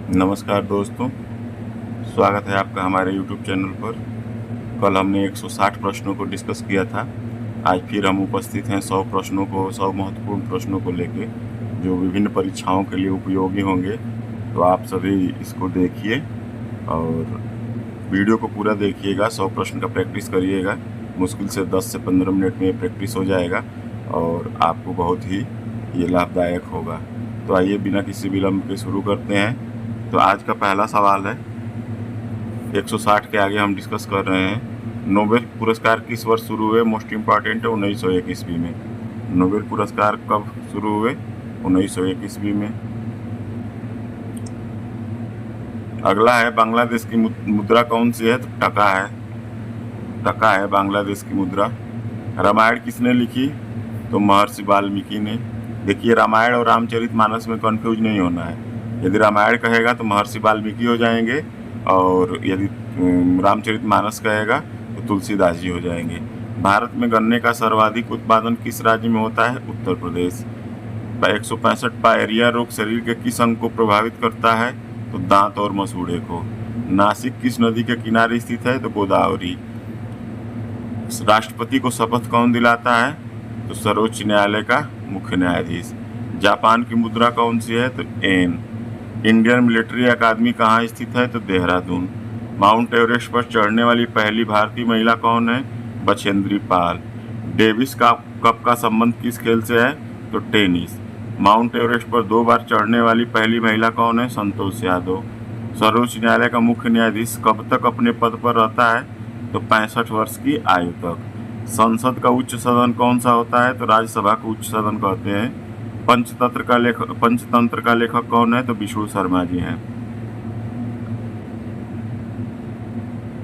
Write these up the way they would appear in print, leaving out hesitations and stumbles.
नमस्कार दोस्तों, स्वागत है आपका हमारे YouTube चैनल पर। कल हमने 160 प्रश्नों को डिस्कस किया था। आज फिर हम उपस्थित हैं 100 महत्वपूर्ण प्रश्नों को लेके, जो विभिन्न परीक्षाओं के लिए उपयोगी होंगे। तो आप सभी इसको देखिए और वीडियो को पूरा देखिएगा। 100 प्रश्न का प्रैक्टिस करिएगा। मुश्किल से 10 से 15 मिनट में प्रैक्टिस हो जाएगा और आपको बहुत ही ये लाभदायक होगा। तो आइए बिना किसी विलंब के शुरू करते हैं। तो आज का पहला सवाल है, 160 के आगे हम डिस्कस कर रहे हैं। नोबेल पुरस्कार किस वर्ष शुरू हुए? मोस्ट इम्पॉर्टेंट है 1901 ईस्वी में। नोबेल पुरस्कार कब शुरू हुए? 1901 ईस्वी में। अगला है, बांग्लादेश की मुद्रा कौन सी है? तो टका है। टका है बांग्लादेश की मुद्रा। रामायण किसने लिखी? तो महर्षि वाल्मीकि ने। देखिए, रामायण और रामचरितमानस में कंफ्यूज नहीं होना है। यदि रामायण कहेगा तो महर्षि वाल्मीकि हो जाएंगे, और यदि रामचरितमानस कहेगा तो तुलसीदास जी हो जाएंगे। भारत में गन्ने का सर्वाधिक उत्पादन किस राज्य में होता है? उत्तर प्रदेश। 165 पायरिया रोग शरीर के किस अंग को प्रभावित करता है? तो दांत और मसूड़े को। नासिक किस नदी के किनारे स्थित है? तो गोदावरी। राष्ट्रपति को शपथ कौन दिलाता है? तो सर्वोच्च न्यायालय का मुख्य न्यायाधीश। जापान की मुद्रा कौन सी है? तो एन। इंडियन मिलिट्री अकादमी कहाँ स्थित है? तो देहरादून। माउंट एवरेस्ट पर चढ़ने वाली पहली भारतीय महिला कौन है? बछेंद्री पाल। डेविस कप का संबंध किस खेल से है? तो टेनिस। माउंट एवरेस्ट पर 2 बार चढ़ने वाली पहली महिला कौन है? संतोष यादव। सर्वोच्च न्यायालय का मुख्य न्यायाधीश कब तक अपने पद पर रहता है? तो 65 वर्ष की आयु तक। संसद का उच्च सदन कौन सा होता है? तो राज्यसभा को उच्च सदन कहते हैं। पंचतंत्र का लेखक कौन है? तो विष्णु शर्मा जी हैं।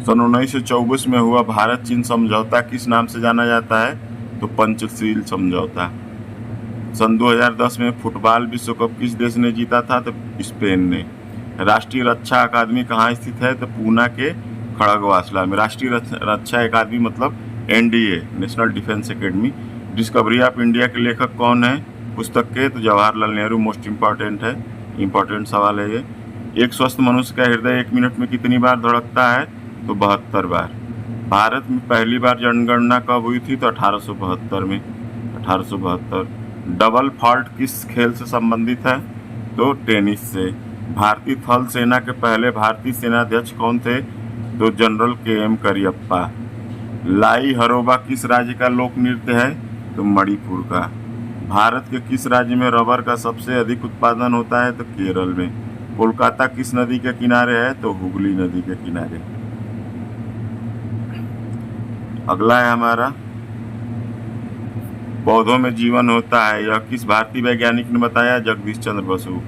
सन 1924 में हुआ भारत चीन समझौता किस नाम से जाना जाता है? तो पंचशील समझौता। सन 2010 में फुटबॉल विश्व कप किस देश ने जीता था? तो स्पेन ने। राष्ट्रीय रक्षा अकादमी कहाँ स्थित है? तो पूना के खड़गवासला में। राष्ट्रीय रक्षा अकादमी मतलब NDA, national defence academy. Discovery of India के लेखक कौन है पुस्तक के? तो जवाहरलाल नेहरू। मोस्ट इम्पॉर्टेंट है, इम्पॉर्टेंट सवाल है ये। एक स्वस्थ मनुष्य का हृदय 1 मिनट में कितनी बार धड़कता है? तो 72 बार। भारत में पहली बार जनगणना कब हुई थी? तो 1872 में। 1872। डबल फॉल्ट किस खेल से संबंधित है? तो टेनिस से। भारतीय थल सेना के पहले भारतीय सेनाध्यक्ष कौन थे? तो जनरल KM करियप्पा। लाई हरोबा किस राज्य का लोक नृत्य है? तो मणिपुर का। भारत के किस राज्य में रबर का सबसे अधिक उत्पादन होता है? तो केरल में। कोलकाता किस नदी के किनारे है? तो हुगली नदी के किनारे। अगला है हमारा, पौधों में जीवन होता है, यह किस भारतीय वैज्ञानिक ने बताया? जगदीश चंद्र बसु।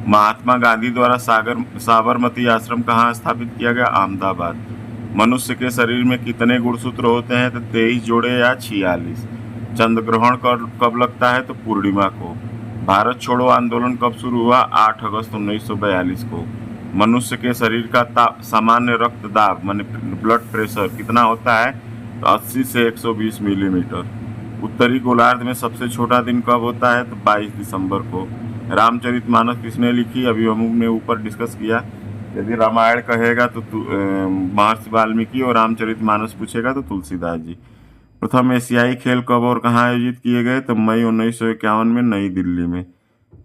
महात्मा गांधी द्वारा साबरमती आश्रम कहाँ स्थापित किया गया? अहमदाबाद। मनुष्य के शरीर में कितने गुणसूत्र होते हैं? तो 23 जोड़े या 46। चंद्र ग्रहण कब लगता है? तो पूर्णिमा को। भारत छोड़ो आंदोलन कब शुरू हुआ? 8 अगस्त 1942 को। मनुष्य के शरीर का सामान्य रक्त दाब माने ब्लड प्रेशर कितना होता है? तो 80 से 120 मिलीमीटर। उत्तरी गोलार्ध में सबसे छोटा दिन कब होता है? तो 22 दिसंबर को। रामचरितमानस किसने लिखी? अभी हमने ऊपर डिस्कस किया। यदि रामायण कहेगा तो महर्षि वाल्मीकि, और रामचरितमानस पूछेगा तो तुलसीदास जी। प्रथम एशियाई खेल कब और कहाँ आयोजित किए गए? तो मई 1951 में नई दिल्ली में।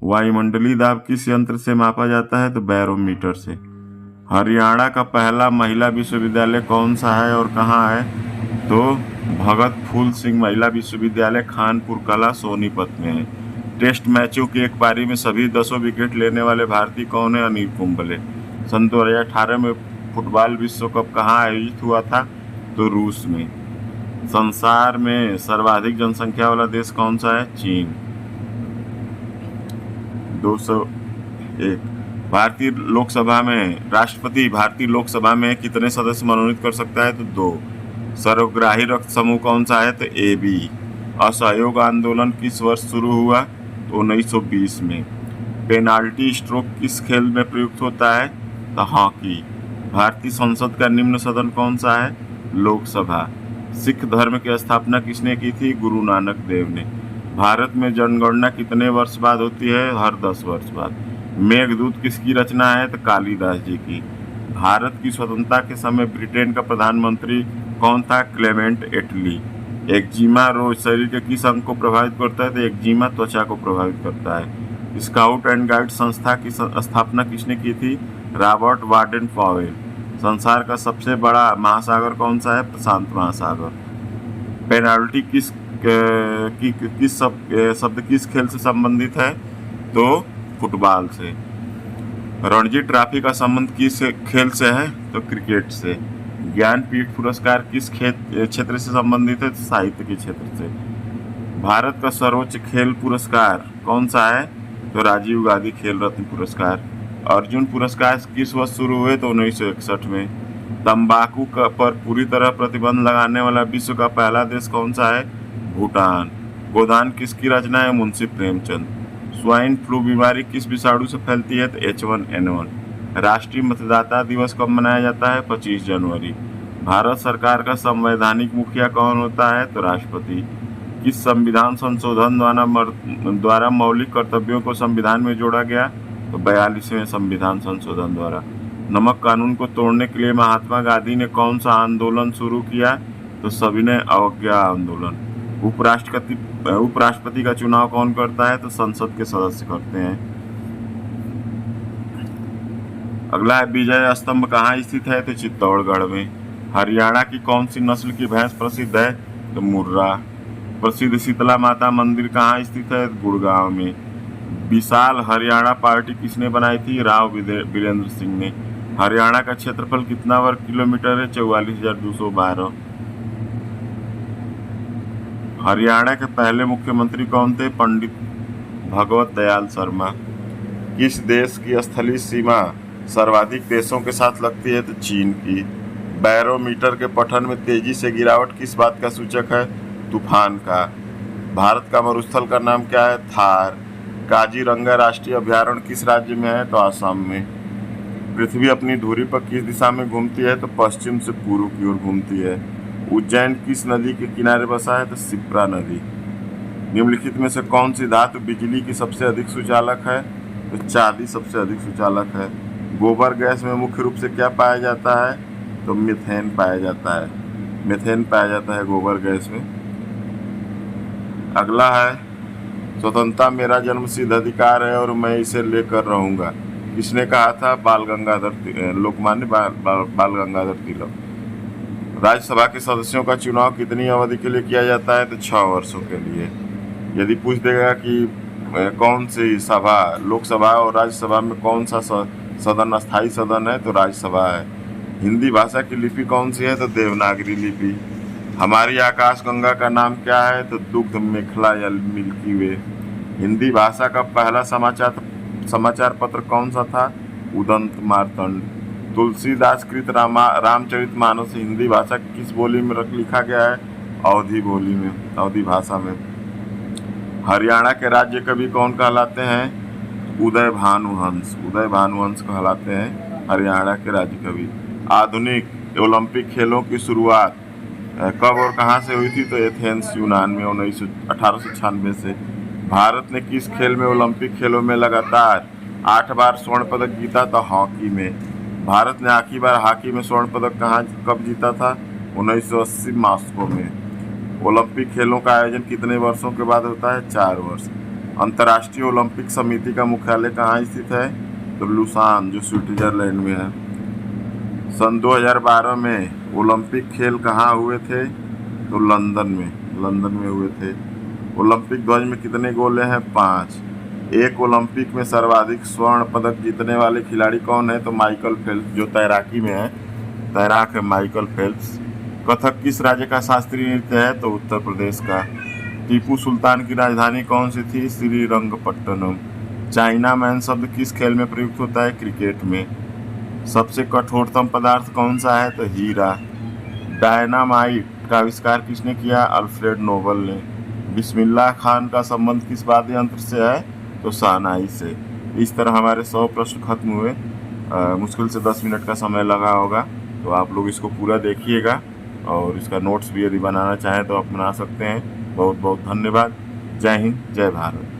वायुमंडलीय दाब किस यंत्र से मापा जाता है? तो बैरोमीटर से। हरियाणा का पहला महिला विश्वविद्यालय कौन सा है और कहाँ है? तो भगत फूल सिंह महिला विश्वविद्यालय खानपुर कला सोनीपत में है। टेस्ट मैचों की एक पारी में सभी 10 विकेट लेने वाले भारतीय कौन है? अनिल कुंबले। सन 2018 में फुटबॉल विश्व कप कहाँ आयोजित हुआ था? तो रूस में। संसार में सर्वाधिक जनसंख्या वाला देश कौन सा है? चीन। 201। भारतीय लोकसभा में राष्ट्रपति भारतीय लोकसभा में कितने सदस्य मनोनीत कर सकता है? तो 2। सर्वग्राही रक्त समूह कौन सा है? तो AB। असहयोग आंदोलन किस वर्ष शुरू हुआ? तो 1920 में। पेनाल्टी स्ट्रोक किस खेल में प्रयुक्त होता है? तो हॉकी। भारतीय संसद का निम्न सदन कौन सा है? लोकसभा। सिख धर्म की स्थापना किसने की थी? गुरु नानक देव ने। भारत में जनगणना कितने वर्ष बाद होती है? हर 10 वर्ष बाद। मेघदूत किसकी रचना है? तो कालिदास जी की। भारत की स्वतंत्रता के समय ब्रिटेन का प्रधानमंत्री कौन था? क्लेमेंट एटली। एक्जिमा रोग शरीर के किस अंग को प्रभावित करता है? तो एक्जिमा त्वचा को प्रभावित करता है। स्काउट एंड गाइड संस्था की स्थापना किसने की थी? Robert warden Powell. संसार का सबसे बड़ा महासागर कौन सा है? प्रशांत महासागर। पेनाल्टी शब्द किस खेल से संबंधित है? तो फुटबॉल से। रणजी ट्रॉफी का संबंध किस खेल से है? तो क्रिकेट से। ज्ञानपीठ पुरस्कार किस क्षेत्र से संबंधित है? साहित्य के क्षेत्र से। भारत का सर्वोच्च खेल पुरस्कार कौन सा है? तो राजीव गांधी खेल रत्न पुरस्कार। अर्जुन पुरस्कार किस वर्ष शुरू हुए? तो 1961 में। तंबाकू पर पूरी तरह प्रतिबंध लगाने वाला विश्व का पहला देश कौन सा है? भूटान। गोदान किसकी रचना है? मुंशी प्रेमचंद। स्वाइन फ्लू बीमारी किस विषाणु से फैलती है? तो H1N1। राष्ट्रीय मतदाता दिवस कब मनाया जाता है? 25 जनवरी। भारत सरकार का संवैधानिक मुखिया कौन होता है? तो राष्ट्रपति। किस संविधान संशोधन द्वारा मौलिक कर्तव्यों को संविधान में जोड़ा गया? तो 42वें संविधान संशोधन द्वारा। नमक कानून को तोड़ने के लिए महात्मा गांधी ने कौन सा आंदोलन शुरू किया? तो सविनय अवज्ञा आंदोलन। उपराष्ट्रपति का चुनाव कौन करता है? तो संसद के सदस्य करते हैं। अगला है विजय स्तंभ कहाँ स्थित है? तो चित्तौड़गढ़ में। हरियाणा की कौन सी नस्ल की भैंस प्रसिद्ध है? तो मुर्रा। प्रसिद्ध शीतला माता मंदिर कहाँ स्थित है? गुड़गांव में। विशाल हरियाणा पार्टी किसने बनाई थी? राव वीरेंद्र सिंह ने। हरियाणा का क्षेत्रफल कितना वर्ग किलोमीटर है? 44,212। हरियाणा के पहले मुख्यमंत्री कौन थे? पंडित भगवत दयाल शर्मा। किस देश की स्थलीय सीमा सर्वाधिक देशों के साथ लगती है? तो चीन की। बैरोमीटर के पठन में तेजी से गिरावट किस बात का सूचक है? तूफान का। भारत का मरुस्थल का नाम क्या है? थार। काजीरंगा राष्ट्रीय अभयारण्य किस राज्य में है? तो असम में। पृथ्वी अपनी धुरी पर किस दिशा में घूमती है? तो पश्चिम से पूर्व की ओर घूमती है। उज्जैन किस नदी के किनारे बसा है? तो शिप्रा नदी। निम्नलिखित में से कौन सी धातु बिजली की सबसे अधिक सुचालक है? तो चांदी सबसे अधिक सुचालक है। गोबर गैस में मुख्य रूप से क्या पाया जाता है? तो मीथेन पाया जाता है। मीथेन पाया जाता है गोबर गैस में। अगला है स्वतंत्रता मेरा जन्मसिद्ध अधिकार है और मैं इसे लेकर रहूंगा। किसने कहा था? लोकमान्य बाल गंगाधर तिलक। राज्यसभा के सदस्यों का चुनाव कितनी अवधि के लिए किया जाता है? तो 6 वर्षों के लिए। यदि पूछ देगा कि कौन सी सभा, लोकसभा और राज्यसभा में कौन सा सदन अस्थायी सदन है? तो राज्यसभा है। हिंदी भाषा की लिपि कौन सी है? तो देवनागरी लिपि। हमारी आकाशगंगा का नाम क्या है? तो दुग्ध मेखला या मिल्की वे। हिंदी भाषा का पहला समाचार पत्र कौन सा था? उदंत मार्तंड। तुलसीदास कृत रामचरितमानस हिंदी भाषा की किस बोली में लिखा गया है? अवधी बोली में, अवधी भाषा में। हरियाणा के राज्य कवि कौन कहलाते हैं? उदय भानुहंस। उदय भानुहंस कहलाते हैं हरियाणा के राज्य कवि। आधुनिक ओलंपिक खेलों की शुरुआत कब और कहाँ से हुई थी? तो एथेंस यूनान में 1896 से। भारत ने किस खेल में ओलंपिक खेलों में लगातार 8 बार स्वर्ण पदक जीता? तो हॉकी में। भारत ने आखिरी बार हॉकी में स्वर्ण पदक कब जीता था? 1980 मॉस्को में। ओलंपिक खेलों का आयोजन कितने वर्षों के बाद होता है? 4 वर्ष। अंतर्राष्ट्रीय ओलंपिक समिति का मुख्यालय कहाँ स्थित है? तो लुसान, जो स्विट्जरलैंड में है। सन 2012 में ओलंपिक खेल कहाँ हुए थे? तो लंदन में हुए थे। ओलंपिक ध्वज में कितने गोले हैं? 5। एक ओलंपिक में सर्वाधिक स्वर्ण पदक जीतने वाले खिलाड़ी कौन है? तो माइकल फेल्प्स, जो तैराकी में है, तैराक है माइकल फेल्प्स। कथक किस राज्य का शास्त्रीय नृत्य है? तो उत्तर प्रदेश का। टीपू सुल्तान की राजधानी कौन सी थी? श्रीरंगपट्टनम। चाइना मैन शब्द किस खेल में प्रयुक्त होता है? क्रिकेट में। सबसे कठोरतम पदार्थ कौन सा है? तो हीरा। डायनामाइट का आविष्कार किसने किया? अल्फ्रेड नोबल ने। बिस्मिल्लाह खान का संबंध किस वाद्य यंत्र से है? तो शहनाई से। इस तरह हमारे 100 प्रश्न खत्म हुए। मुश्किल से 10 मिनट का समय लगा होगा, तो आप लोग इसको पूरा देखिएगा और इसका नोट्स भी यदि बनाना चाहें तो आप बना सकते हैं। बहुत बहुत धन्यवाद। जय हिंद, जय भारत।